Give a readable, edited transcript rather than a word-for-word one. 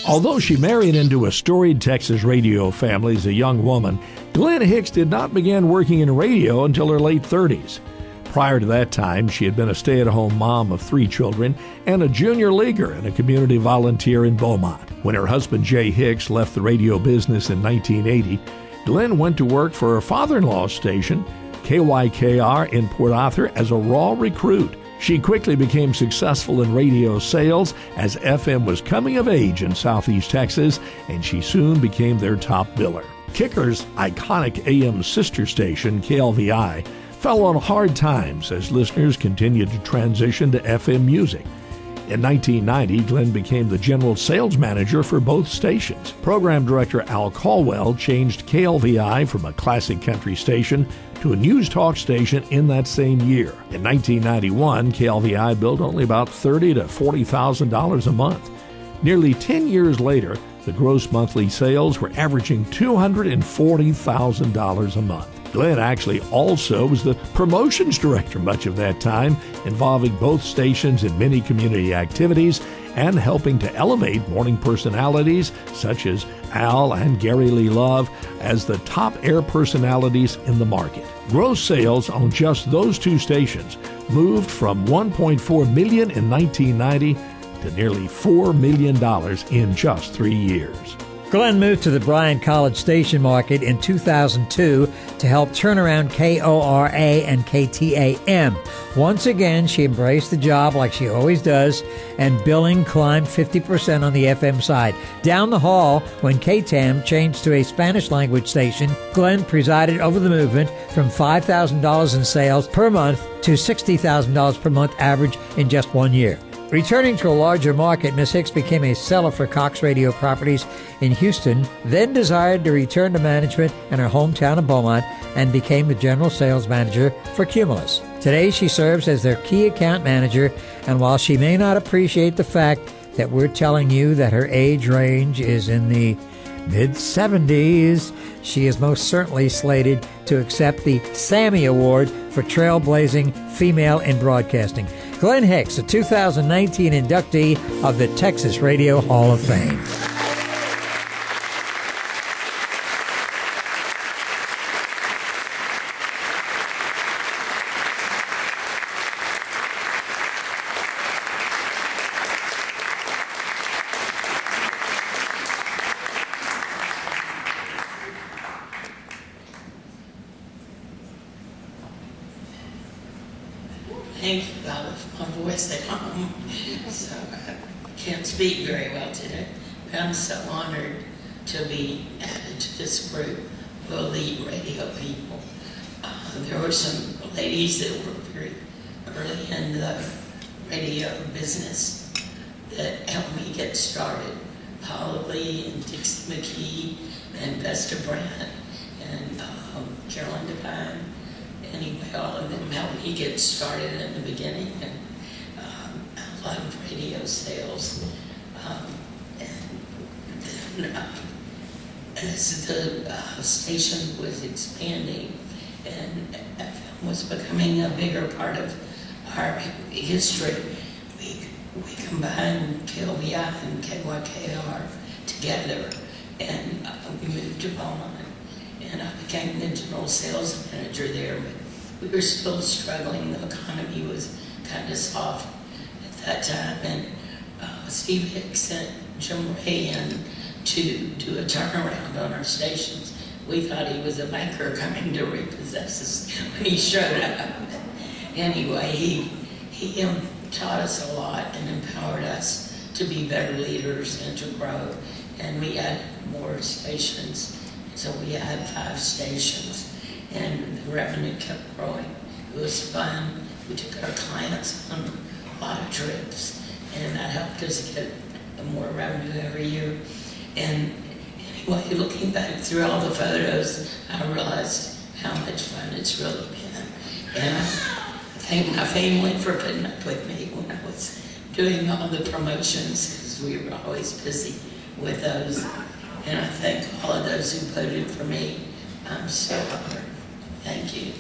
Although she married into a storied Texas radio family as a young woman, Glenn Hicks did not begin working in radio until her late 30s. Prior to that time, she had been a stay-at-home mom of 3 children and a junior leaguer and a community volunteer in Beaumont. When her husband Jay Hicks left the radio business in 1980, Glenn went to work for her father-in-law's station, KYKR in Port Arthur, as a raw recruit. She quickly became successful in radio sales as FM was coming of age in Southeast Texas, and she soon became their top biller. Kicker's iconic AM sister station, KLVI, fell on hard times as listeners continued to transition to FM music. In 1990, Glenn became the general sales manager for both stations. Program director Al Caldwell changed KLVI from a classic country station to a news talk station in that same year. In 1991, KLVI billed only about $30,000 to $40,000 a month. Nearly 10 years later, the gross monthly sales were averaging $240,000 a month. Glenn actually also was the promotions director much of that time, involving both stations in many community activities and helping to elevate morning personalities such as Al and Gary Lee Love as the top air personalities in the market. Gross sales on just those 2 stations moved from $1.4 million in 1990 to nearly $4 million in just 3 years. Glenn moved to the Bryan College station market in 2002 to help turn around KORA and KTAM. Once again, she embraced the job like she always does, and billing climbed 50% on the FM side. Down the hall, when KTAM changed to a Spanish-language station, Glenn presided over the movement from $5,000 in sales per month to $60,000 per month average in just 1 year. Returning to a larger market, Ms. Hicks became a seller for Cox Radio Properties in Houston, then desired to return to management in her hometown of Beaumont and became the general sales manager for Cumulus. Today, she serves as their key account manager, and while she may not appreciate the fact that we're telling you that her age range is in the mid-70s, she is most certainly slated to accept the Sammy Award for Trailblazing Female in Broadcasting. Glenn Hicks, a 2019 inductee of the Texas Radio Hall of Fame. Thank you, God, my voice at home. So I can't speak very well today. But I'm so honored to be added to this group of elite radio people. There were some ladies that were very early in the radio business that helped me get started. Paula Lee and Dixie McKee and Vesta Brandt and Carolyn Devine. Anyway, all of them helped me get started in the beginning, and I loved radio sales. And then as the station was expanding and FM was becoming a bigger part of our history, we combined KLVI and KYKR together, and we moved to Beaumont. And I became the general sales manager there, but we were still struggling. The economy was kind of soft at that time, and Steve Hicks sent Jim Ray in to do a turnaround on our stations. We thought he was a banker coming to repossess us when he showed up. Anyway, he taught us a lot and empowered us to be better leaders and to grow, and we added more stations. So we had 5 stations, and the revenue kept growing. It was fun. We took our clients on a lot of trips, and that helped us get more revenue every year. And anyway, looking back through all the photos, I realized how much fun it's really been. And I thank my family for putting up with me when I was doing all the promotions, because we were always busy with those. And I thank all of those who voted for me. I'm so honored. Thank you.